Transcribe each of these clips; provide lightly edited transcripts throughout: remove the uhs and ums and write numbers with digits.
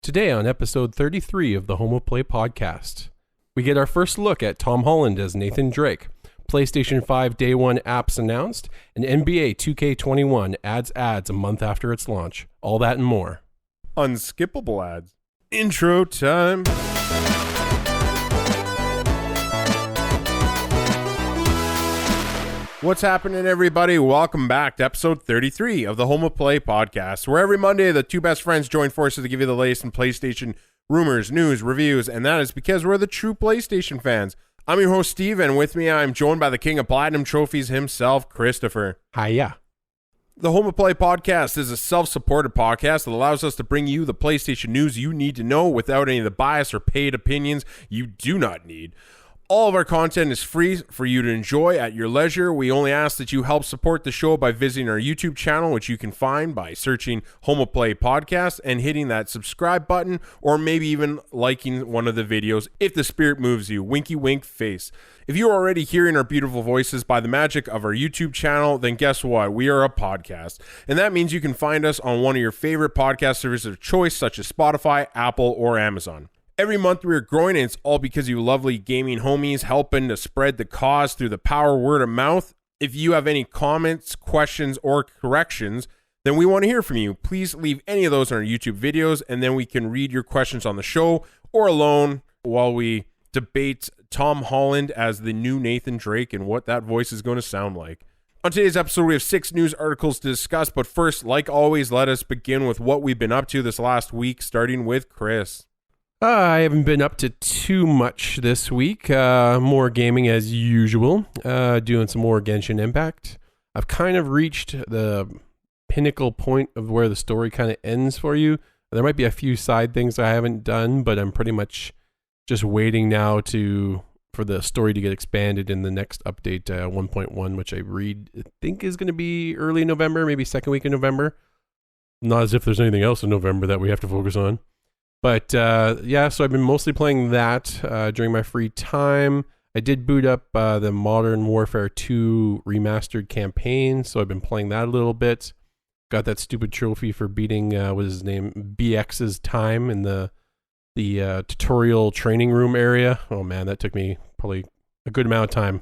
Today on episode 33 of the Home of Play podcast, we get our first look at Tom Holland as Nathan Drake, PlayStation 5 Day 1 apps announced, and NBA 2K21 adds ads a month after its launch. All that and more. Unskippable ads. Intro time. What's happening, everybody? Welcome back to episode 33 of the Home of Play podcast, where every Monday the two best friends join forces to give you the latest in PlayStation rumors, news, reviews, and that is because we're the true PlayStation fans. I'm your host, Steve, and with me I'm joined by the king of platinum trophies himself, Christopher. Hiya. The Home of Play podcast is a self-supported podcast that allows us to bring you the PlayStation news you need to know without any of the bias or paid opinions you do not need. All of our content is free for you to enjoy at your leisure. We only ask that you help support the show by visiting our YouTube channel, which you can find by searching Home of Play Podcast and hitting that subscribe button, or maybe even liking one of the videos if the spirit moves you. Winky wink face. If you're already hearing our beautiful voices by the magic of our YouTube channel, then guess what? We are a podcast. And that means you can find us on one of your favorite podcast services of choice, such as Spotify, Apple, or Amazon. Every month we are growing, and it's all because you lovely gaming homies helping to spread the cause through the power word of mouth. If you have any comments, questions, or corrections, then we want to hear from you. Please leave any of those in our YouTube videos, and then we can read your questions on the show or alone while we debate Tom Holland as the new Nathan Drake and what that voice is going to sound like. On today's episode, we have 6 news articles to discuss, but first, like always, let us begin with what we've been up to this last week, starting with Chris. I haven't been up to too much this week. More gaming as usual. Doing some more Genshin Impact. I've kind of reached the pinnacle point of where the story kind of ends for you. There might be a few side things I haven't done, but I'm pretty much just waiting now for the story to get expanded in the next update 1.1, which I think is going to be early November, maybe second week in November. Not as if there's anything else in November that we have to focus on. But yeah, so I've been mostly playing that during my free time. I did boot up the Modern Warfare 2 remastered campaign, so I've been playing that a little bit. Got that stupid trophy for beating, what is his name, BX's time in the tutorial training room area. Oh man, that took me probably a good amount of time.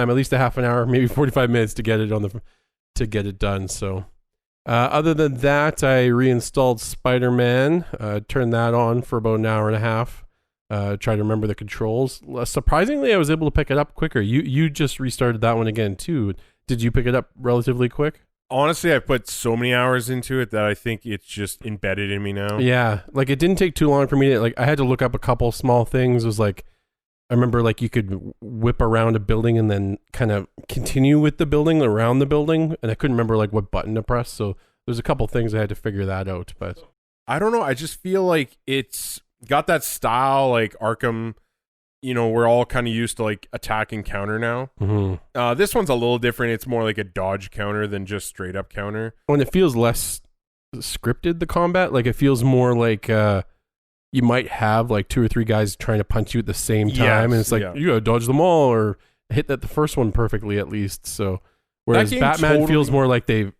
At least a half an hour, maybe 45 minutes to get it done. So. Other than that, I reinstalled Spider-Man, turned that on for about an hour and a half, tried to remember the controls. Surprisingly, I was able to pick it up quicker. You just restarted that one again too. Did you pick it up relatively quick? Honestly, I put so many hours into it that I think it's just embedded in me now. Yeah, like it didn't take too long for me to, I had to look up a couple small things. It was like, I remember you could whip around a building and then kind of continue with the building around the building. And I couldn't remember what button to press. So there's a couple things I had to figure that out. But I don't know. I just feel like it's got that style like Arkham, we're all kind of used to attack and counter now. Mm-hmm. This one's a little different. It's more like a dodge counter than just straight up counter. And it feels less scripted, the combat. It feels more like... you might have 2 or 3 guys trying to punch you at the same time, and it's you gotta dodge them all or hit the first one perfectly at least. So whereas Batman feels more like they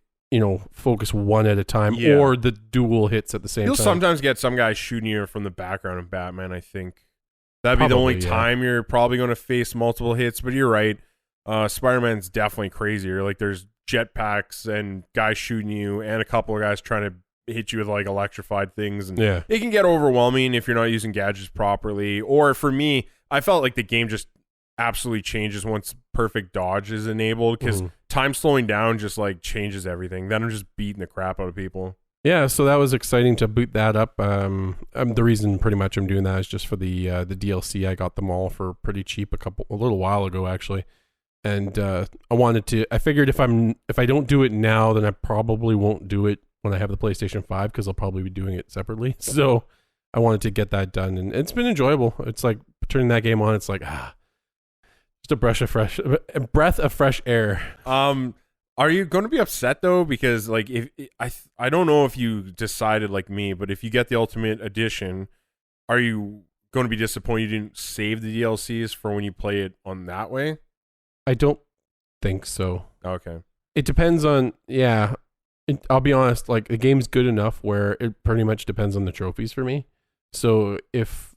focus one at a time, or the dual hits at the same time. You'll sometimes get some guys shooting you from the background in Batman. I think that'd be the only time you're probably going to face multiple hits. But you're right, Spider-Man's definitely crazier. There's jetpacks and guys shooting you, and a couple of guys trying to hit you with electrified things, and it can get overwhelming if you're not using gadgets properly. Or for me, I felt like the game just absolutely changes once perfect dodge is enabled, because time slowing down just changes everything. Then I'm just beating the crap out of people. Yeah, so that was exciting to boot that up. The reason pretty much I'm doing that is just for the DLC. I got them all for pretty cheap a little while ago actually, and I figured if I don't do it now, then I probably won't do it when I have the PlayStation 5, because I'll probably be doing it separately. So I wanted to get that done, and it's been enjoyable. It's turning that game on, it's just a breath of fresh air. Are you going to be upset though? Because if I don't know if you decided like me, but if you get the Ultimate Edition, are you going to be disappointed you didn't save the DLCs for when you play it on that way? I don't think so. Okay. It depends on, I'll be honest, like the game's good enough where it pretty much depends on the trophies for me. So if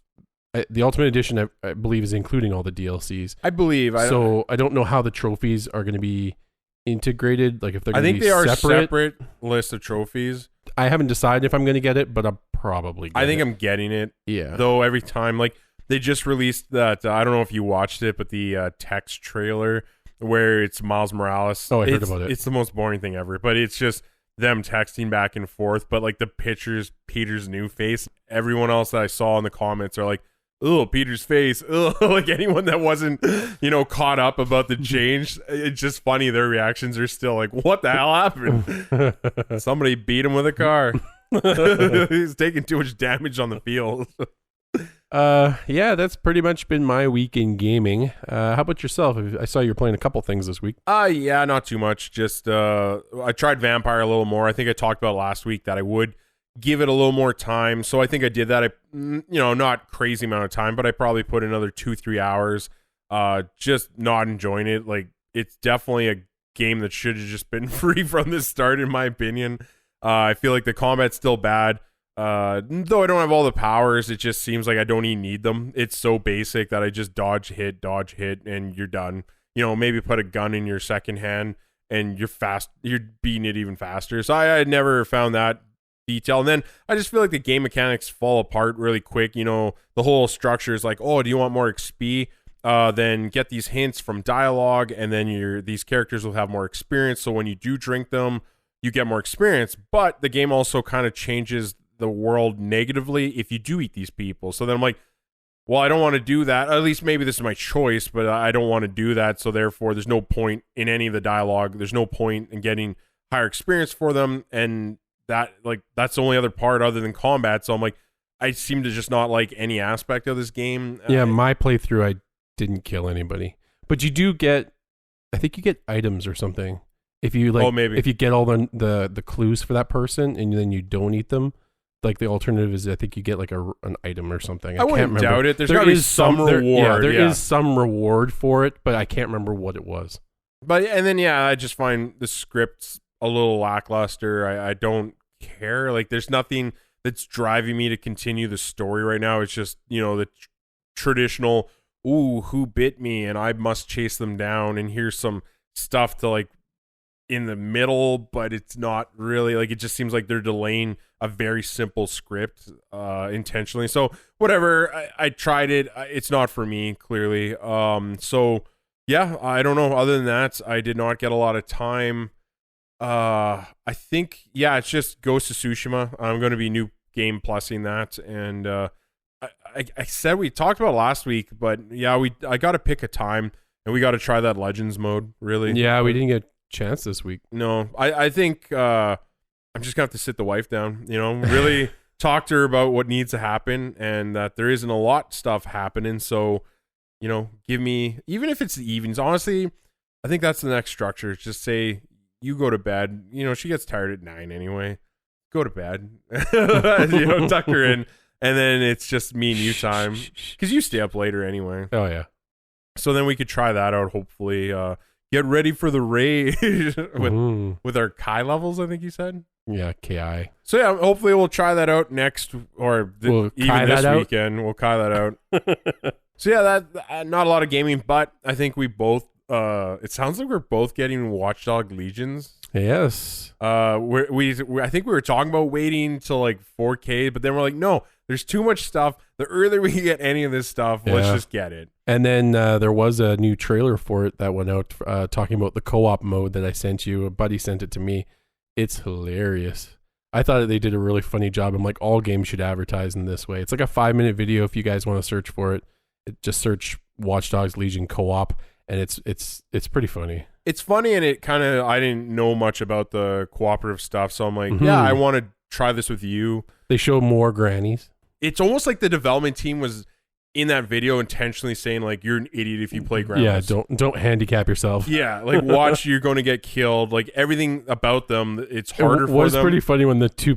the Ultimate Edition, I believe, is including all the DLCs. I believe. I don't know how the trophies are going to be integrated. Like if they're I going to think be they are separate. separate list of trophies. I haven't decided if I'm going to get it, but I'll probably get I think it. I'm getting it. Yeah. Though every time, like they just released that. I don't know if you watched it, but the text trailer where it's Miles Morales. Oh, I heard about it. It's the most boring thing ever, but it's just them texting back and forth. But like the pictures, Peter's new face. Everyone else that I saw in the comments are like, "Oh, Peter's face." Ugh. Like anyone that wasn't, caught up about the change, it's just funny. Their reactions are still like, "What the hell happened?" Somebody beat him with a car. He's taking too much damage on the field. Yeah, that's pretty much been my week in gaming. How about yourself? I saw you were playing a couple things this week. Yeah, not too much. Just I tried Vampire a little more. I think I talked about last week that I would give it a little more time. So I think I did that. I not crazy amount of time, but I probably put another 2-3 hours. Just not enjoying it. Like it's definitely a game that should have just been free from the start, in my opinion. I feel like the combat's still bad. Though I don't have all the powers, it just seems like I don't even need them. It's so basic that I just dodge, hit, and you're done. Maybe put a gun in your second hand and you're beating it even faster. So I had never found that detail. And then I just feel like the game mechanics fall apart really quick. The whole structure is like, oh, do you want more XP? Then get these hints from dialogue, and then these characters will have more experience. So when you do drink them, you get more experience. But the game also kind of changes the world negatively if you do eat these people. So then I'm like, well, I don't want to do that. At least maybe this is my choice, but I don't want to do that. So therefore, there's no point in any of the dialogue. There's no point in getting higher experience for them. And that's the only other part other than combat. So I'm like, I seem to just not like any aspect of this game. Yeah, my playthrough, I didn't kill anybody. But you do get, I think you get items or something. If you maybe. If you get all the clues for that person and then you don't eat them, like the alternative is I think you get like an item or something. I wouldn't doubt it. There's got to be some reward. There is some reward for it, but I can't remember what it was. I just find the scripts a little lackluster. I don't care. Like there's nothing that's driving me to continue the story right now. It's just, the traditional, ooh, who bit me and I must chase them down, and here's some stuff to like in the middle, but it's not really like, it just seems like they're delaying a very simple script intentionally. So whatever, I tried it. It's not for me, clearly. So yeah, I don't know. Other than that, I did not get a lot of time. I think, yeah, it's just Ghost of Tsushima. I'm going to be new game plussing that. And I said we talked about it last week, but yeah, I got to pick a time and we got to try that Legends mode, really. Yeah, we didn't get a chance this week. No, I think I'm just gonna have to sit the wife down, really talk to her about what needs to happen and that there isn't a lot of stuff happening. So, give me, even if it's the evenings, honestly, I think that's the next structure. Just say you go to bed. She gets tired at 9 anyway. Go to bed. Tuck her in, and then it's just me and you time because you stay up later anyway. Oh yeah. So then we could try that out. Hopefully, get ready for the raid with our Kai levels, I think you said. Yeah, KI. So yeah, hopefully we'll try that out next, or even this weekend. We'll Kai that out. So yeah, that not a lot of gaming, but I think we both. It sounds like we're both getting Watchdog Legions. Yes. I think we were talking about waiting till like 4K, but then we're like, no, there's too much stuff. The earlier we can get any of this stuff, let's just get it. And then there was a new trailer for it that went out talking about the co-op mode that I sent you. A buddy sent it to me. It's hilarious. I thought they did a really funny job. I'm like, all games should advertise in this way. It's like a 5-minute video if you guys want to search for it. Just search Watch Dogs Legion co-op, and it's pretty funny. It's funny, and it kind of, I didn't know much about the cooperative stuff, so I'm like, yeah, I want to try this with you. They show more grannies. It's almost like the development team was in that video intentionally saying like, you're an idiot if you play grandmas. Yeah, don't handicap yourself. Yeah, like watch, you're going to get killed. Like everything about them, it's harder for them. It was pretty funny when the two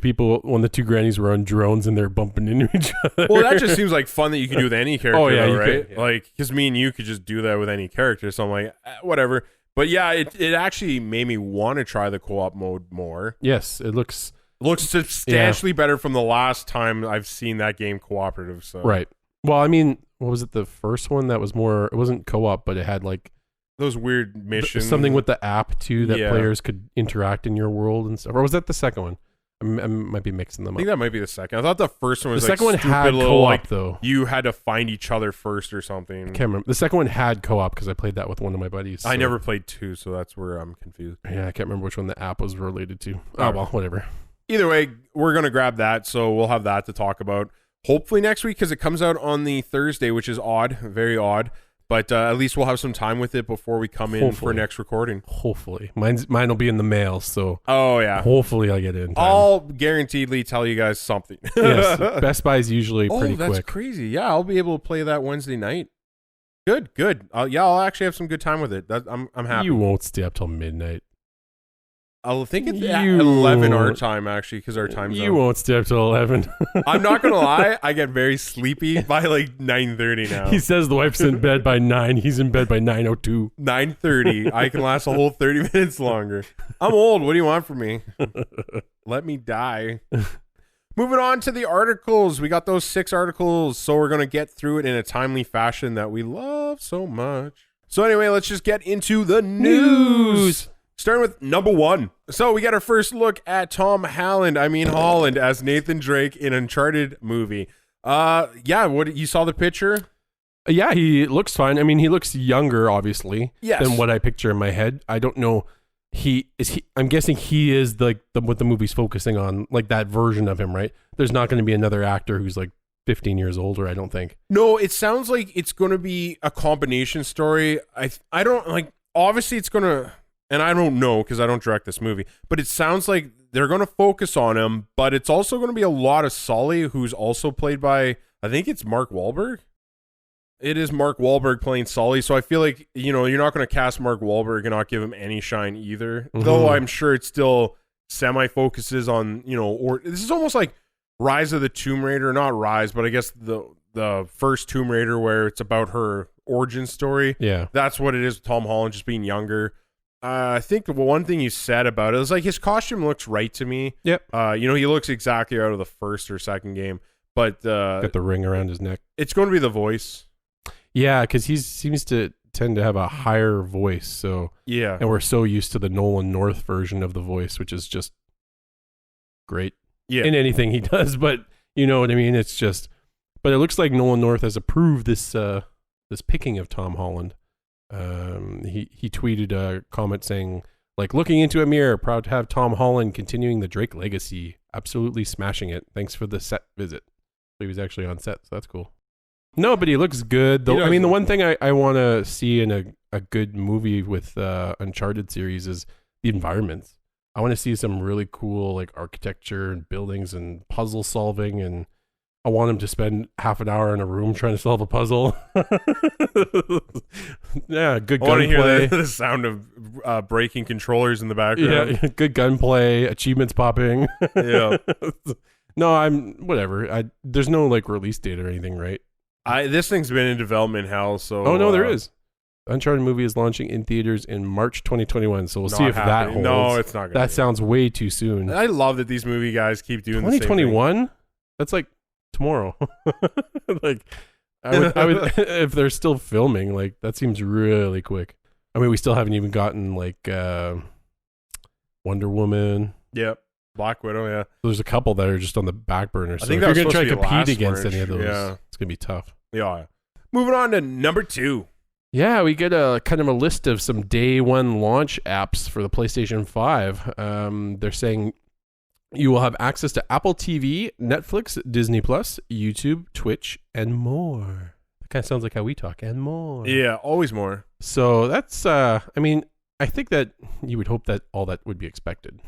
grannies were on drones and they're bumping into each other. Well, that just seems like fun that you can do with any character, right? Like, because me and you could just do that with any character. So I'm like, whatever. But yeah, it actually made me want to try the co-op mode more. Yes, it looks substantially better from the last time I've seen that game cooperative. So right. Well, I mean, what was it? The first one that was more. It wasn't co-op, but it had like those weird missions. Something with the app too that Yeah. players could interact in your world and stuff. Or was that the second one? I might be mixing them I think up. that might be the second. I thought the first one was The second one stupid had little, co-op like, though. you had to find each other first or something. I can't remember. The second one had co-op because I played that with one of my buddies. I so- never played 2, so that's where I'm confused. Yeah, I can't remember which one the app was related to. Oh Alright. well, whatever. Either way, we're going to grab that, so we'll have that to talk about. Hopefully next week, because it comes out on the Thursday, which is odd, very odd. But at least we'll have some time with it before we come in for Hopefully. next recording. Hopefully, mine will be in the mail. So Oh, yeah. hopefully I get it in time. I'll guaranteedly tell you guys something. Yes, Best Buy is usually pretty that's quick. crazy. Yeah, I'll be able to play that Wednesday night. Good. I'll actually have some good time with it. I'm happy. You won't stay up till midnight. I'll think it's at You 11 our won't. time, actually, because our time zone. You won't stay up till 11. I'm not going to lie. I get very sleepy by like 9:30 now. He says the wife's in bed by 9. He's in bed by 9:02. 9:30. I can last a whole 30 minutes longer. I'm old. What do you want from me? Let me die. Moving on to the articles. We got those 6 articles, so we're going to get through it in a timely fashion that we love so much. So anyway, let's just get into the news. Starting with number 1. So we got our first look at Tom Holland as Nathan Drake in Uncharted movie. Yeah, what you saw the picture? Yeah, he looks fine. I mean, he looks younger, obviously, Yes. than what I picture in my head. I don't know. I'm guessing he is what the movie's focusing on, like that version of him, right? There's not going to be another actor who's like 15 years older, I don't think. No, it sounds like it's going to be a combination story. I don't like. Obviously, it's going to, and I don't know because I don't direct this movie, but it sounds like they're going to focus on him. But it's also going to be a lot of Sully, who's also played by, I think it's Mark Wahlberg. It is Mark Wahlberg playing Sully, so I feel like, you're not going to cast Mark Wahlberg and not give him any shine either. Mhm. Though I'm sure it still semi-focuses on, or this is almost like Rise of the Tomb Raider, not Rise, but I guess the first Tomb Raider where it's about her origin story. Yeah. That's what it is with Tom Holland, just being younger. I think the one thing you said about it is like his costume looks right to me. Yep. He looks exactly out of the first or second game, but Got the ring around his neck. it's going to be the voice. Yeah, because he seems to tend to have a higher voice. So, Yeah. and we're so used to the Nolan North version of the voice, which is just great Yeah. in anything he does. But you know what I mean? It's just, but it looks like Nolan North has approved this picking of Tom Holland. He tweeted a comment saying, like, looking into a mirror, proud to have Tom Holland continuing the Drake legacy, absolutely smashing it. Thanks for the set visit. So he was actually on set, so that's cool. No, but he looks good. Though, I mean, the one thing I want to see in a good movie with Uncharted series is the environments. I want to see some really cool like architecture and buildings and puzzle solving, and I want him to spend half an hour in a room trying to solve a puzzle. Yeah, good I want to hear gunplay. the sound of breaking controllers in the background. Yeah, good gunplay, achievements popping. Yeah. No, whatever. There's no like release date or anything, right? This thing's been in development hell, so Oh no, there is. The Uncharted movie is launching in theaters in March 2021, so we'll see if that holds. No, it's not. That sounds way too soon. I love that these movie guys keep doing the same thing. 2021? That's like tomorrow. Like I would if they're still filming, like that seems really quick. I mean, we still haven't even gotten like Wonder Woman. Yep. Black Widow, yeah. There's a couple that are just on the back burner. So think if that you're was gonna try to supposed to be compete last against March, any of those, yeah. it's gonna be tough. Yeah. Moving on to number 2. Yeah, we get a kind of a list of some day one launch apps for the PlayStation 5. They're saying you will have access to Apple TV, Netflix, Disney Plus, YouTube, Twitch, and more. That kind of sounds like how we talk, and more. Yeah, always more. So that's, I mean, I think that you would hope that all that would be expected.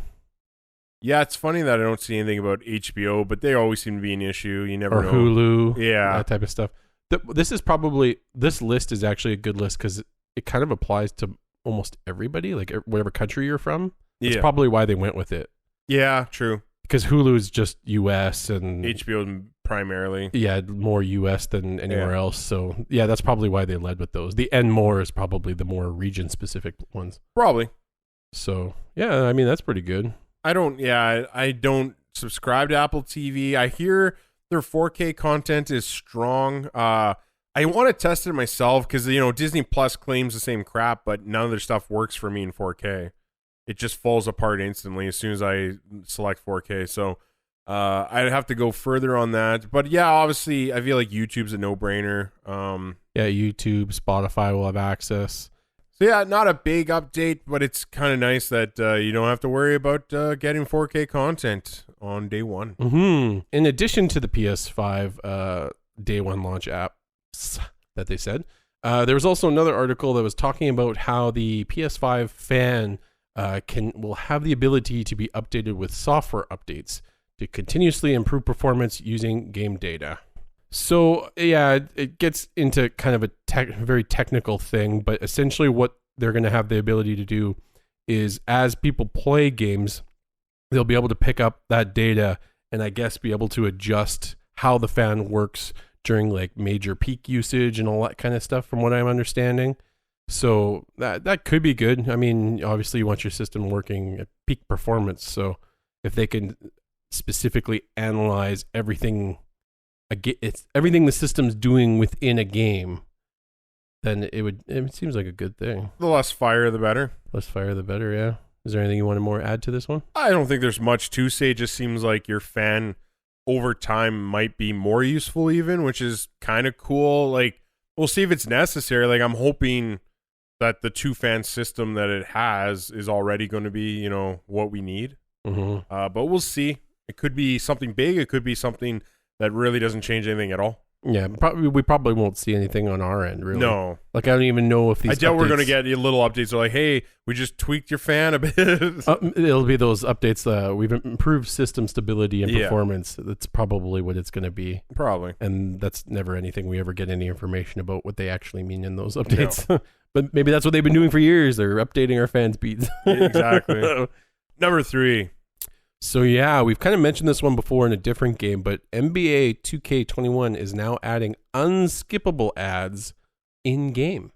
Yeah, it's funny that I don't see anything about HBO, but they always seem to be an issue. You never Or know. Hulu, Yeah. that type of stuff. This list is actually a good list because it kind of applies to almost everybody, like whatever country you're from. That's Yeah. probably why they went with it. Yeah, true. because Hulu is just US and HBO primarily. Yeah, more US than anywhere else. So yeah, that's probably why they led with those. The N more is probably the more region specific ones. Probably. So yeah, I mean that's pretty good. I don't subscribe to Apple TV. I hear their 4K content is strong. I want to test it myself because Disney Plus claims the same crap, but none of their stuff works for me in 4K. It just falls apart instantly as soon as I select 4K. So I'd have to go further on that. But yeah, obviously, I feel like YouTube's a no-brainer. Yeah, YouTube, Spotify will have access. So yeah, not a big update, but it's kind of nice that you don't have to worry about getting 4K content on day one. Mm-hmm. In addition to the PS5 day one launch apps that they said, there was also another article that was talking about how the PS5 fan will have the ability to be updated with software updates to continuously improve performance using game data. So yeah, it gets into kind of a very technical thing, but essentially what they're going to have the ability to do is as people play games, they'll be able to pick up that data and I guess be able to adjust how the fan works during like major peak usage and all that kind of stuff from what I'm understanding. So that could be good. I mean, obviously you want your system working at peak performance. So if they can specifically analyze everything the system's doing within a game, then it seems like a good thing. The less fire, the better. Less fire, the better, yeah. Is there anything you want to more add to this one? I don't think there's much to say. It just seems like your fan over time might be more useful even, which is kind of cool. Like, we'll see if it's necessary. Like, I'm hoping that the two-fan system that it has is already going to be, what we need. Mm-hmm. But we'll see. It could be something big. It could be something that really doesn't change anything at all. Yeah, we probably won't see anything on our end, really. No. Like, I don't even know if these I doubt we're going to get little updates. Like, hey, we just tweaked your fan a bit. It'll be those updates. We've improved system stability and performance. That's probably what it's going to be. Probably. And that's never anything we ever get any information about what they actually mean in those updates. No. But maybe that's what they've been doing for years. They're updating our fan speeds. Exactly. Number 3. So yeah, we've kind of mentioned this one before in a different game, but NBA 2K21 is now adding unskippable ads in game.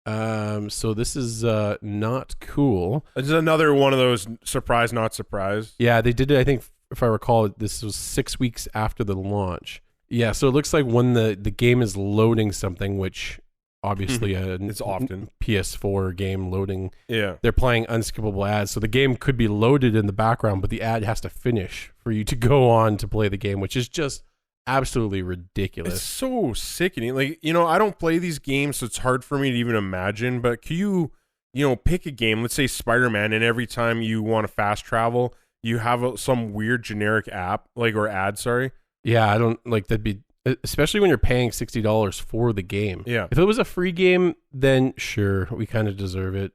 So this is not cool. It's another one of those surprise, not surprise. Yeah, they did it. I think if I recall, this was 6 weeks after the launch. Yeah, so it looks like when the game is loading something, which obviously it's often PS4 game loading. Yeah, they're playing unskippable ads, so the game could be loaded in the background, but the ad has to finish for you to go on to play the game, which is just absolutely ridiculous. It's so sickening. Like, I don't play these games, so it's hard for me to even imagine. But can you pick a game? Let's say Spider-Man, and every time you want to fast travel, you have some weird generic app, or ad. Sorry. Yeah, I don't like that'd be. Especially when you're paying $60 for the game. Yeah. If it was a free game, then sure, we kind of deserve it.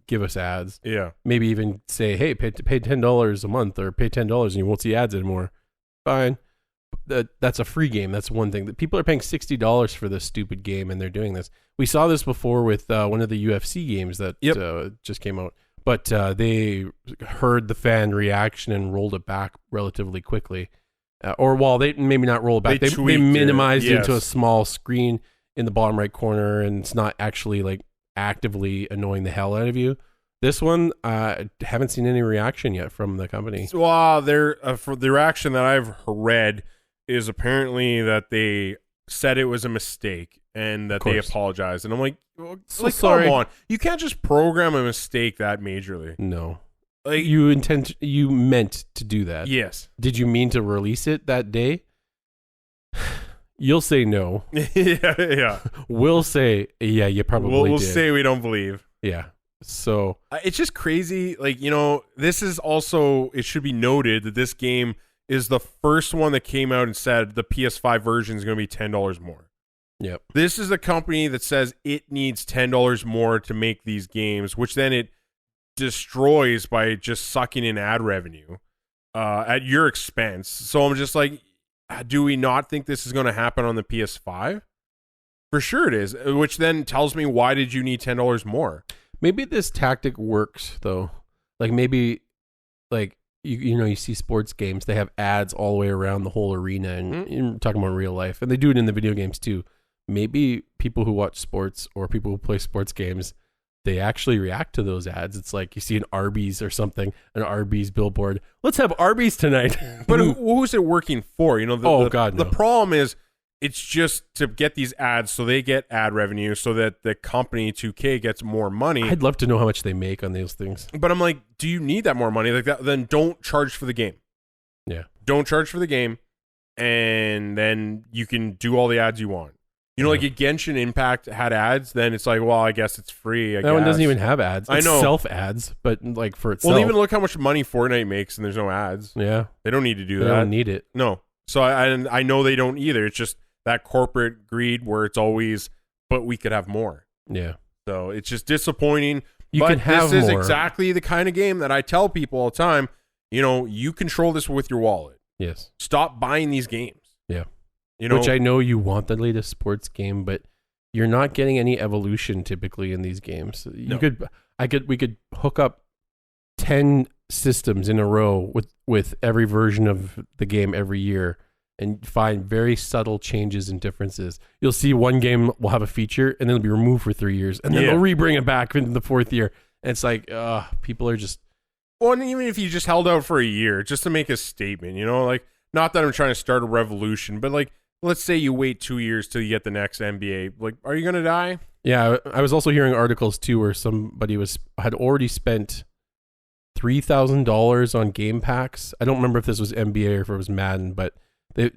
Give us ads. Yeah. Maybe even say, hey, pay $10 a month or pay $10 and you won't see ads anymore. Fine. That's a free game. That's one thing. That people are paying $60 for this stupid game and they're doing this. We saw this before with one of the UFC games that just came out. But they heard the fan reaction and rolled it back relatively quickly. Or while they maybe not roll it back, they minimized it into a small screen in the bottom right corner, and it's not actually actively annoying the hell out of you. This one, haven't seen any reaction yet from the company. Well, for the reaction that I've read is apparently that they said it was a mistake and that they apologized. And I'm like, sorry. Come on, you can't just program a mistake that majorly. No. You meant to do that. Yes. Did you mean to release it that day? You'll say no. Yeah. We'll say, yeah, you probably We'll did. say we don't believe. Yeah. So. It's just crazy. This is also, it should be noted that this game is the first one that came out and said the PS5 version is going to be $10 more. Yep. This is a company that says it needs $10 more to make these games, which then it destroys by just sucking in ad revenue at your expense. So I'm just like, do we not think this is going to happen on the PS5? For sure it is, which then tells me, why did you need $10 more? Maybe this tactic works though. Maybe you see sports games, they have ads all the way around the whole arena, and you're talking about real life, and they do it in the video games too. Maybe people who watch sports or people who play sports games, they actually react to those ads. It's like you see an Arby's or something, an Arby's billboard. Let's have Arby's tonight. But who's it working for? The problem is it's just to get these ads so they get ad revenue so that the company 2K gets more money. I'd love to know how much they make on those things. But I'm like, do you need that more money? Like that, then don't charge for the game. Yeah. Don't charge for the game, and then you can do all the ads you want. Like a Genshin Impact had ads, then it's like, well, I guess it's free. That one doesn't even have ads. It's I know. Self-ads, but like for itself. Well, even look how much money Fortnite makes and there's no ads. Yeah. They don't need to do that. They don't need it. No. So I know they don't either. It's just that corporate greed where it's always, but we could have more. Yeah. So it's just disappointing. You can have this is more. exactly the kind of game that I tell people all the time, you control this with your wallet. Yes. Stop buying these games. Yeah. Which I know you want the latest sports game, but you're not getting any evolution typically in these games. We could hook up 10 systems in a row with every version of the game every year and find very subtle changes and differences. You'll see one game will have a feature and then it'll be removed for 3 years and then they'll re-bring it back in the 4th year. And it's like, people are just... Well, and even if you just held out for a year just to make a statement, like, not that I'm trying to start a revolution, but like, let's say you wait 2 years till you get the next NBA. Like, are you going to die? Yeah, I was also hearing articles too where somebody had already spent $3,000 on game packs. I don't remember if this was NBA or if it was Madden, but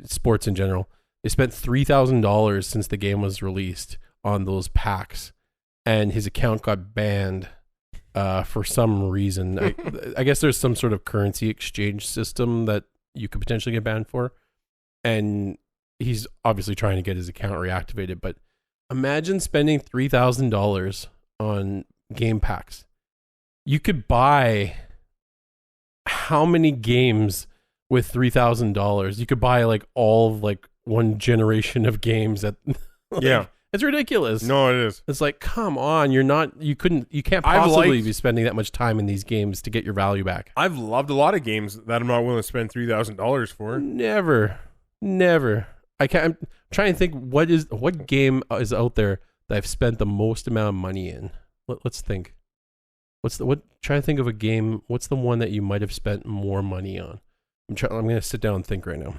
sports in general. They spent $3,000 since the game was released on those packs, and his account got banned for some reason. I guess there's some sort of currency exchange system that you could potentially get banned for, and he's obviously trying to get his account reactivated. But imagine spending $3,000 on game packs. You could buy how many games with $3,000? You could buy like all of like one generation of games at yeah. It's ridiculous. No, it is. It's like, come on, you can't possibly be spending that much time in these games to get your value back. I've loved a lot of games that I'm not willing to spend $3,000 for. Never. I'm trying to think what game is out there that I've spent the most amount of money in. Let's think. Try to think of a game. What's the one that you might have spent more money on? I'm going to sit down and think right now.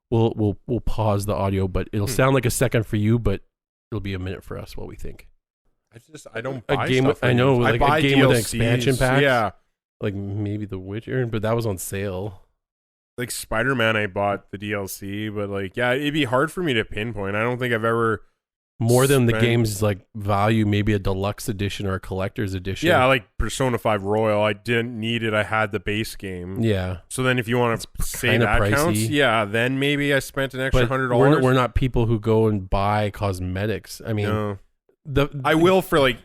We'll pause the audio, but it'll sound like a second for you, but it'll be a minute for us while we think. I don't buy a game. Stuff I know, like buy a game DLCs, with an expansion pack. Yeah, like maybe The Witcher, but that was on sale. Like Spider-Man, I bought the DLC, but like, yeah, it'd be hard for me to pinpoint. I don't think I've ever more than the game's like value, maybe a deluxe edition or a collector's edition. Yeah, like Persona 5 Royal. I didn't need it. I had the base game. Yeah. So then if you want to say that pricey. Counts, yeah, then maybe I spent an extra $100. We're not people who go and buy cosmetics. I mean, no. I will for like,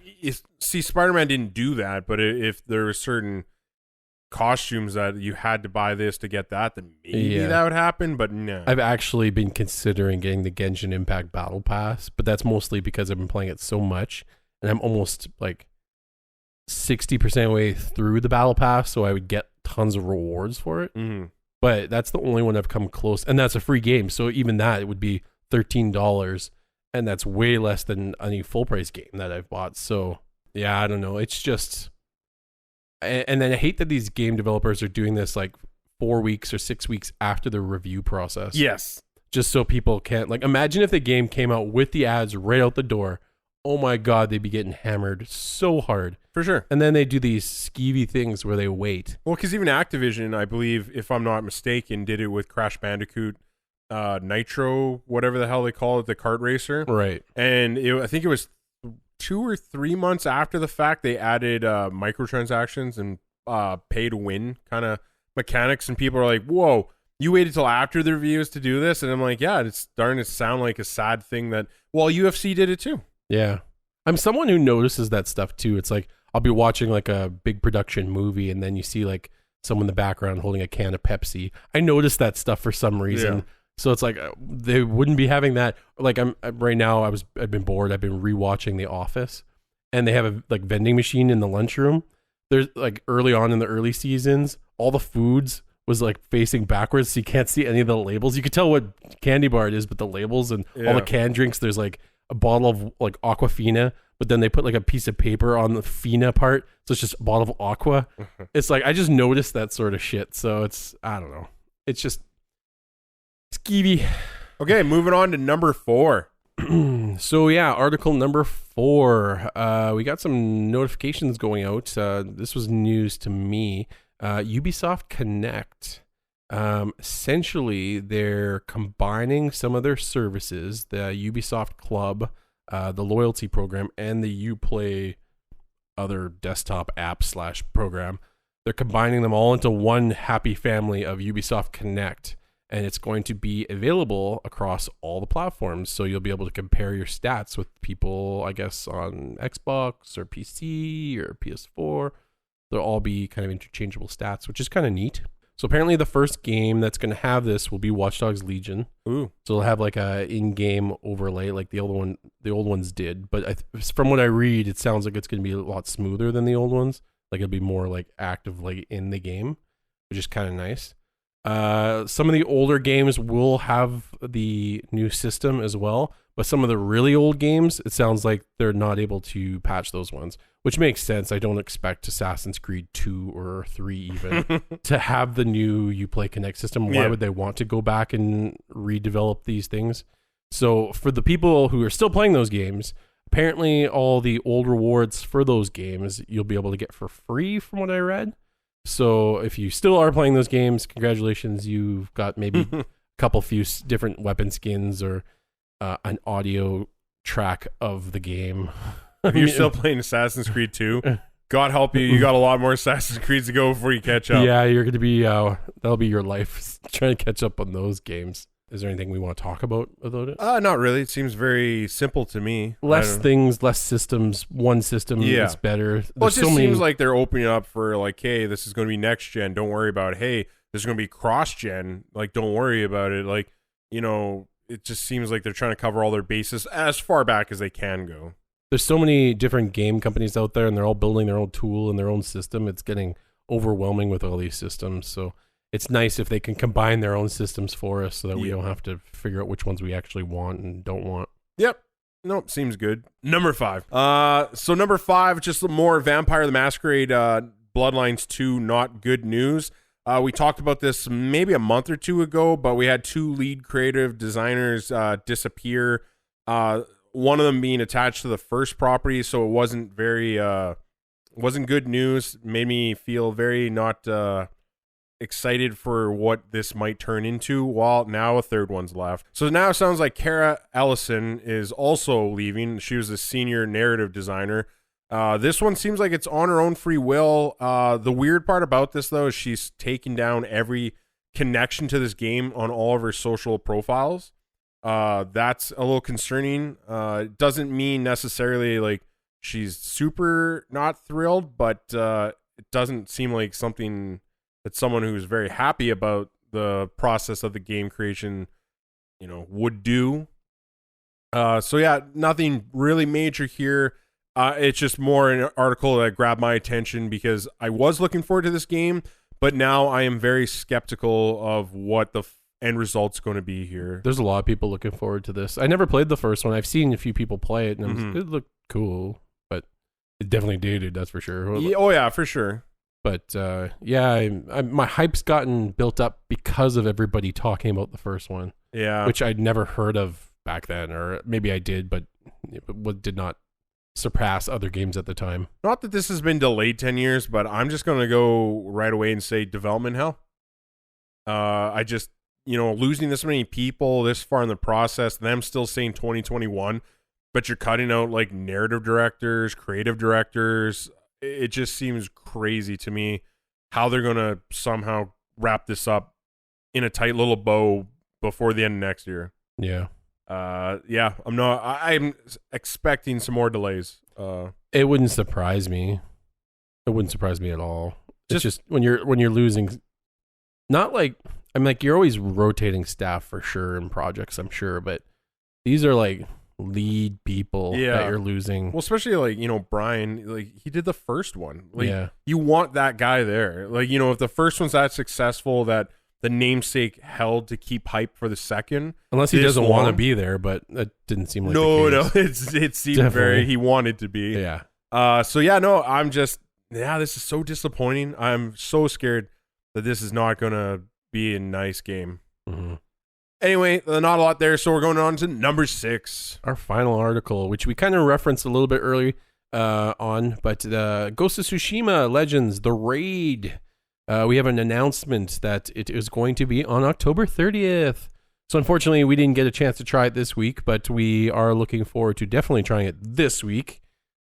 Spider-Man didn't do that, but if there were certain costumes that you had to buy this to get that, then maybe that would happen, but no. I've actually been considering getting the Genshin Impact Battle Pass, but that's mostly because I've been playing it so much, and I'm almost like 60% way through the Battle Pass, so I would get tons of rewards for it. Mm-hmm. But that's the only one I've come close, and that's a free game, so even that, it would be $13, and that's way less than any full-price game that I've bought, so yeah, I don't know. It's just... And then I hate that these game developers are doing this like 4 weeks or 6 weeks after the review process. Yes. Just so people can't, like, imagine if the game came out with the ads right out the door. Oh my God, they'd be getting hammered so hard. For sure. And then they do these skeevy things where they wait. Well, because even Activision, I believe, if I'm not mistaken, did it with Crash Bandicoot Nitro, whatever the hell they call it, the kart racer. Right. And I think it was 2 or 3 months after the fact, they added microtransactions and pay to win kind of mechanics, and people are like, whoa, you waited till after the reviews to do this? And I'm like, yeah, it's starting to sound like a sad thing that, well, UFC did it too. Yeah. I'm someone who notices that stuff too. It's like, I'll be watching like a big production movie, and then you see like someone in the background holding a can of Pepsi. I notice that stuff for some reason. Yeah. So it's like they wouldn't be having that. Like right now, I've been bored. I've been rewatching The Office, and they have a like vending machine in the lunchroom. there's like early on in the early seasons, all the foods was like facing backwards, so you can't see any of the labels. You could tell what candy bar it is, but the labels and all the canned drinks, there's like a bottle of like Aquafina, but then they put like a piece of paper on the Fina part, so it's just a bottle of Aqua. It's like, I just noticed that sort of shit, so it's, I don't know. It's just skeevy. Okay, moving on to number 4. So yeah, article number 4. We got some notifications going out. This was news to me. Ubisoft Connect. Essentially, they're combining some of their services, the Ubisoft Club, the loyalty program, and the Uplay other desktop app / program. They're combining them all into one happy family of Ubisoft Connect. And it's going to be available across all the platforms. So you'll be able to compare your stats with people, I guess, on Xbox or PC or PS4. They'll all be kind of interchangeable stats, which is kind of neat. So apparently the first game that's going to have this will be Watch Dogs Legion. Ooh. So it'll have like a in-game overlay like the old ones did. But from what I read, it sounds like it's going to be a lot smoother than the old ones. Like it'll be more like active like in the game, which is kind of nice. Some of the older games will have the new system as well, but some of the really old games, it sounds like they're not able to patch those ones, which makes sense. I don't expect Assassin's Creed 2 or 3 even to have the new Uplay Connect system. Why would they want to go back and redevelop these things? So for the people who are still playing those games, apparently all the old rewards for those games you'll be able to get for free from what I read. So if you still are playing those games, congratulations, you've got maybe a couple few different weapon skins or an audio track of the game. If you're still playing Assassin's Creed 2, God help you, you got a lot more Assassin's Creeds to go before you catch up. Yeah, you're going to be, that'll be your life, trying to catch up on those games. Is there anything we want to talk about it? Not really. It seems very simple to me. Less things, less systems. One system is better. Well, it just seems like they're opening up for like, hey, this is going to be next gen. Don't worry about it. Hey, this is going to be cross gen. Like, don't worry about it. Like, you know, it just seems like they're trying to cover all their bases as far back as they can go. There's so many different game companies out there, and they're all building their own tool and their own system. It's getting overwhelming with all these systems. So it's nice if they can combine their own systems for us so that we don't have to figure out which ones we actually want and don't want. Yep. Nope. Seems good. Number 5. So number 5, just more Vampire the Masquerade, Bloodlines 2, not good news. We talked about this maybe a month or 2 ago, but we had 2 lead creative designers disappear. One of them being attached to the first property, so it wasn't very, wasn't good news. Made me feel very not excited for what this might turn into, while now a third one's left. So now it sounds like Kara Ellison is also leaving. She was a senior narrative designer. This one seems like it's on her own free will. The weird part about this, though, is she's taken down every connection to this game on all of her social profiles. That's a little concerning. It doesn't mean necessarily like she's super not thrilled, but it doesn't seem like something that someone who's very happy about the process of the game creation, you know, would do. So yeah, nothing really major here. It's just more an article that grabbed my attention because I was looking forward to this game, but now I am very skeptical of what the end result's going to be here. There's a lot of people looking forward to this. I never played the first one. I've seen a few people play it, and it looked cool, but it definitely dated, that's for sure. Yeah, oh yeah, for sure. But yeah, my hype's gotten built up because of everybody talking about the first one. Yeah, which I'd never heard of back then, or maybe I did, but it did not surpass other games at the time. Not that this has been delayed 10 years, but I'm just going to go right away and say development hell. I just, you know, losing this many people this far in the process, them still saying 2021, but you're cutting out like narrative directors, creative directors. It just seems crazy to me how they're going to somehow wrap this up in a tight little bow before the end of next year. Yeah. Yeah, I'm expecting some more delays. It wouldn't surprise me. It wouldn't surprise me at all. It's just when you're losing, not like, I'm like, you're always rotating staff for sure in projects, I'm sure, but these are like lead people that you're losing. Well, especially like, Brian, like he did the first one. Like you want that guy there. Like, if the first one's that successful that the namesake held to keep hype for the second. Unless he doesn't want to be there, but that didn't seem like the case. No, it seemed very, he wanted to be. Yeah. I'm just, this is so disappointing. I'm so scared that this is not going to be a nice game. Mm-hmm. Anyway, not a lot there, so we're going on to number 6. Our final article, which we kind of referenced a little bit early but Ghost of Tsushima Legends, The Raid. We have an announcement that it is going to be on October 30th. So unfortunately, we didn't get a chance to try it this week, but we are looking forward to definitely trying it this week.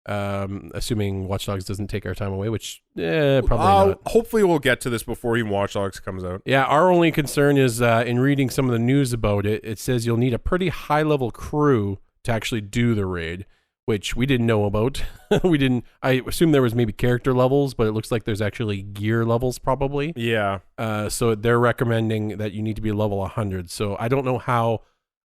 Assuming Watch Dogs doesn't take our time away, which probably not. Hopefully we'll get to this before even Watch Dogs comes out. Yeah, our only concern is in reading some of the news about it, it says you'll need a pretty high-level crew to actually do the raid, which we didn't know about. I assume there was maybe character levels, but it looks like there's actually gear levels probably. Yeah. So they're recommending that you need to be level 100. So I don't know how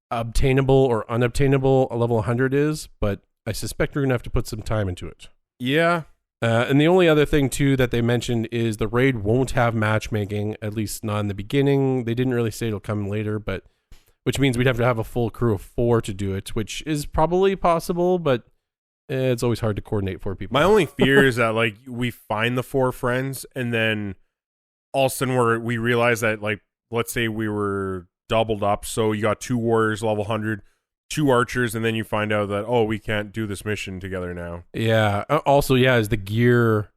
obtainable or unobtainable a level 100 is, but I suspect we're going to have to put some time into it. Yeah. And the only other thing, too, that they mentioned is the raid won't have matchmaking, at least not in the beginning. They didn't really say it'll come later, but which means we'd have to have a full crew of 4 to do it, which is probably possible, but it's always hard to coordinate 4 people. My only fear is that, like, we find the 4 friends, and then all of a sudden we realize that, like, let's say we were doubled up, so you got 2 warriors level 100, 2 archers, and then you find out that, we can't do this mission together now. Yeah. Also, is the gear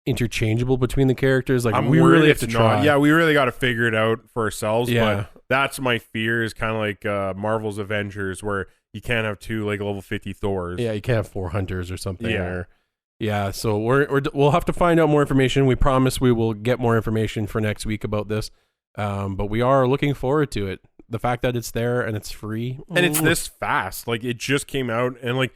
interchangeable between the characters? Like, we really have to try. Yeah, we really got to figure it out for ourselves. Yeah. But that's my fear, is kind of like Marvel's Avengers, where you can't have 2 like level 50 Thors. Yeah, you can't have 4 hunters or something. Yeah. So we'll have to find out more information. We promise we will get more information for next week about this. But we are looking forward to it. The fact that it's there and it's free. And it's this fast. Like, it just came out, and like,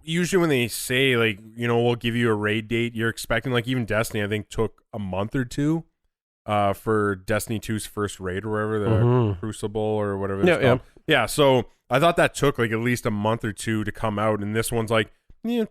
usually when they say, like, we'll give you a raid date, you're expecting, like, even Destiny, I think, took a month or 2 for Destiny 2's first raid or whatever, the Crucible or whatever it's called. Yeah, so I thought that took, like, at least a month or 2 to come out, and this one's like, I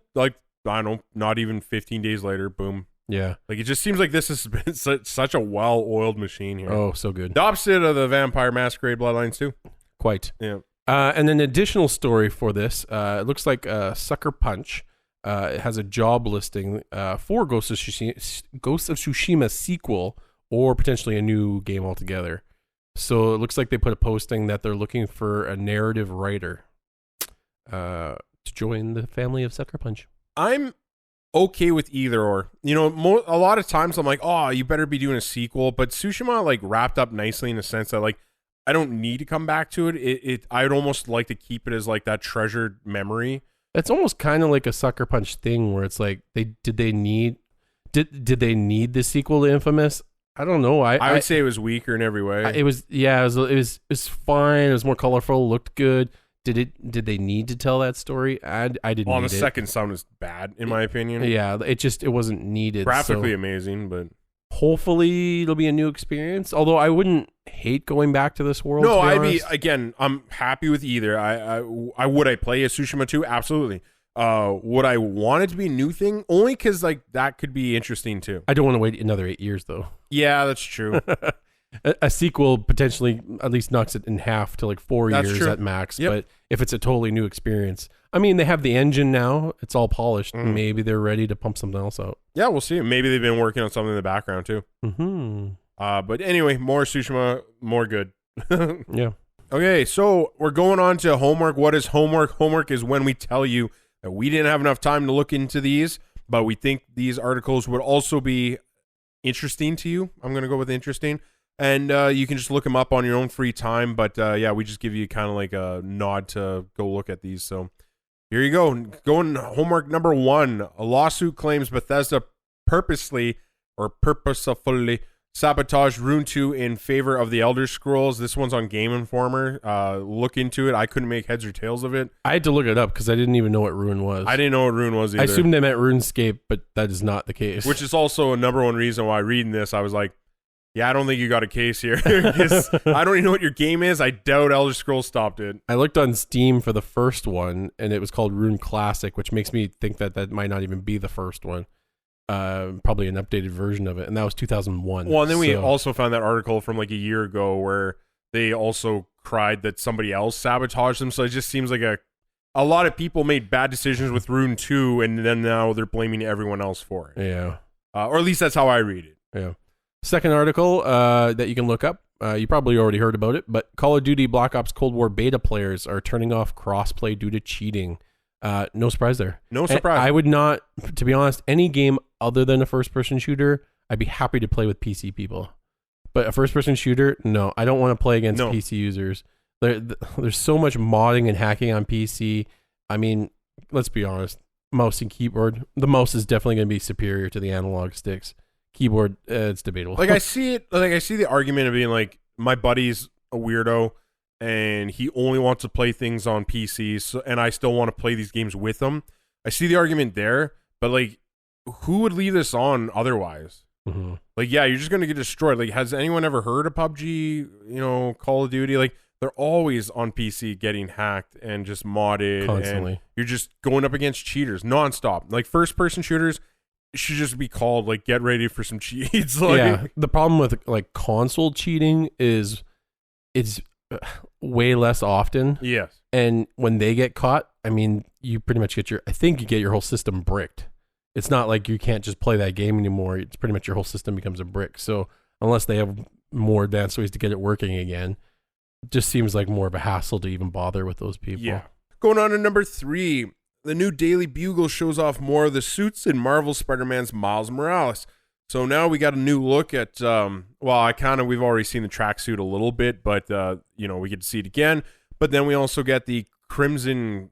don't know, not even 15 days later, boom. Yeah. Like, it just seems like this has been such a well-oiled machine here. Oh, so good. The opposite of the Vampire Masquerade Bloodlines 2. Quite. Yeah. And an additional story for this, it looks like Sucker Punch has a job listing for Ghost of Tsushima sequel, or potentially a new game altogether. So it looks like they put a posting that they're looking for a narrative writer to join the family of Sucker Punch. I'm okay with either or. A lot of times I'm like, you better be doing a sequel, but Tsushima like wrapped up nicely in the sense that, like, I don't need to come back to it. I'd almost like to keep it as like that treasured memory. It's almost kind of like a Sucker Punch thing where it's like, did they need the sequel to Infamous? I don't know. I would say it was weaker in every way. It was fine. It was more colorful, looked good. Did they need to tell that story? I didn't. On the second sound was bad, in my opinion. Yeah, it wasn't needed. Graphically amazing, but hopefully it'll be a new experience. Although I wouldn't hate going back to this world. No, I'm happy with either. I would I play a Tsushima 2? Absolutely. Would I want it to be a new thing? Only because like that could be interesting too. I don't want to wait another 8 years though. Yeah, that's true. A sequel potentially at least knocks it in half to like 4 years at max. Yep. But if it's a totally new experience, I mean, they have the engine now. It's all polished. Maybe they're ready to pump something else out. Yeah, we'll see. Maybe they've been working on something in the background too. But anyway, more Tsushima, more good. Yeah. Okay, so we're going on to homework. What is homework? Homework is when we tell you that we didn't have enough time to look into these, but we think these articles would also be interesting to you. I'm going to go with interesting. And you can just look them up on your own free time. But we just give you kind of like a nod to go look at these. So here you go. Going homework number 1. A lawsuit claims Bethesda purposefully sabotaged Rune 2 in favor of the Elder Scrolls. This one's on Game Informer. Look into it. I couldn't make heads or tails of it. I had to look it up because I didn't even know what Rune was. I didn't know what Rune was either. I assumed they meant RuneScape, but that is not the case. Which is also a number 1 reason why reading this, I was like, Yeah, I don't think you got a case here. 'Cause I don't even know what your game is. I doubt Elder Scrolls stopped it. I looked on Steam for the first one, and it was called Rune Classic, which makes me think that might not even be the first one. Probably an updated version of it, and that was 2001. Well, and then we also found that article from like a year ago where they also cried that somebody else sabotaged them. So it just seems like a lot of people made bad decisions with Rune 2, and then now they're blaming everyone else for it. Yeah. Or at least that's how I read it. Yeah. Second article that you can look up. You probably already heard about it, but Call of Duty Black Ops Cold War beta players are turning off crossplay due to cheating. No surprise there. No surprise. I would not, to be honest, any game other than a first-person shooter, I'd be happy to play with PC people. But a first-person shooter, no, I don't want to play against PC users. There's so much modding and hacking on PC. I mean, let's be honest. Mouse and keyboard. The mouse is definitely going to be superior to the analog sticks. Keyboard, it's debatable. Like I see it. Like I see the argument of being like, my buddy's a weirdo, and he only wants to play things on PCs, and I still want to play these games with him. I see the argument there, but like, who would leave this on otherwise? Mm-hmm. Like, yeah, you're just going to get destroyed. Like, has anyone ever heard of PUBG, Call of Duty? Like, they're always on PC getting hacked and just modded. Constantly. And you're just going up against cheaters nonstop. Like, first-person shooters should just be called, like, get ready for some cheats. Like, yeah, the problem with, like, console cheating is it's way less often. Yes. And when they get caught, I mean, you pretty much get your whole system bricked. It's not like you can't just play that game anymore. It's pretty much your whole system becomes a brick. So unless they have more advanced ways to get it working again, it just seems like more of a hassle to even bother with those people. Yeah. Going on to number 3, the new Daily Bugle shows off more of the suits in Marvel Spider-Man's Miles Morales. So now we got a new look at, we've already seen the tracksuit a little bit, but, we get to see it again. But then we also get the Crimson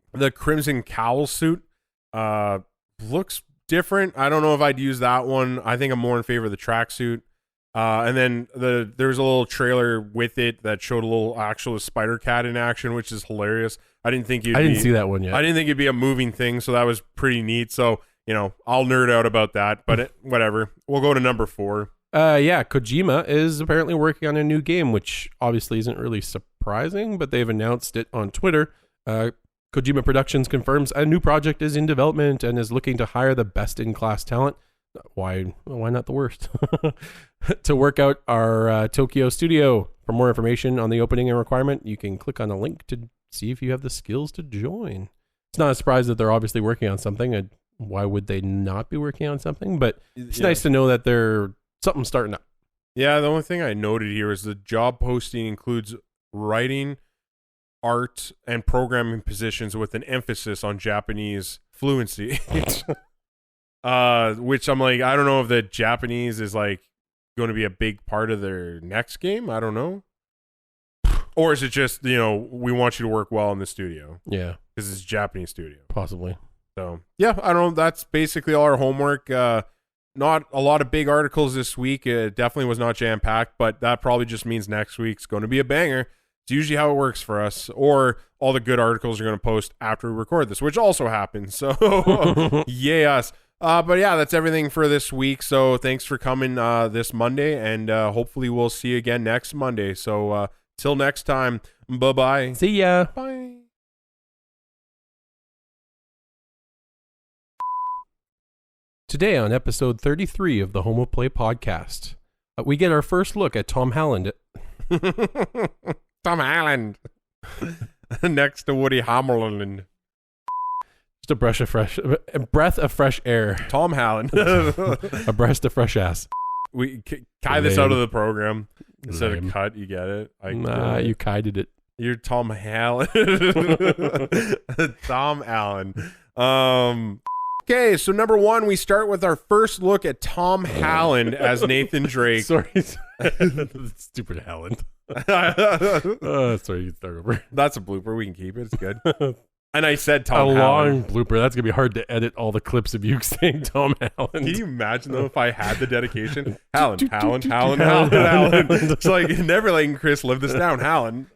Cowl suit. Looks different. I don't know if I'd use that one. I think I'm more in favor of the tracksuit. And then there's a little trailer with it that showed a little actual Spider-Cat in action, which is hilarious. I didn't see that one yet. I didn't think it'd be a moving thing, so that was pretty neat. So, I'll nerd out about that, but whatever. We'll go to number 4. Kojima is apparently working on a new game, which obviously isn't really surprising, but they've announced it on Twitter. Kojima Productions confirms a new project is in development and is looking to hire the best-in-class talent. Why not the worst? To work out our Tokyo studio. For more information on the opening and requirement, you can click on a link to see if you have the skills to join. It's not a surprise that they're obviously working on something. Why would they not be working on something? But it's nice to know that something's starting up. Yeah, the only thing I noted here is the job posting includes writing, art, and programming positions with an emphasis on Japanese fluency. Which I'm like, I don't know if the Japanese is like going to be a big part of their next game. I don't know. Or is it just, we want you to work well in the studio? Yeah. Because it's a Japanese studio. Possibly. So, yeah, I don't know. That's basically all our homework. Not a lot of big articles this week. It definitely was not jam-packed, but that probably just means next week's going to be a banger. It's usually how it works for us. Or all the good articles are going to post after we record this, which also happens. So, yes. But yeah, that's everything for this week. So thanks for coming this Monday, and hopefully we'll see you again next Monday. So till next time, bye-bye. See ya. Bye. Today on episode 33 of the Home of Play podcast, we get our first look at Tom Holland. Tom Holland. Next to Woody Harrelson. Just a breath of fresh air. Tom Holland. A breath of fresh ass. We kai this out of the program instead of cut. You get it? You kited it. You're Tom Holland. Tom Allen. Okay, so number 1, we start with our first look at Tom Holland as Nathan Drake. Sorry. Stupid Holland. Sorry, you can start over. That's a blooper. We can keep it. It's good. And I said Tom Holland. A long blooper. That's going to be hard to edit all the clips of you saying Tom Holland. Can you imagine, though, if I had the dedication? Holland. It's like never letting Chris live this down. Holland.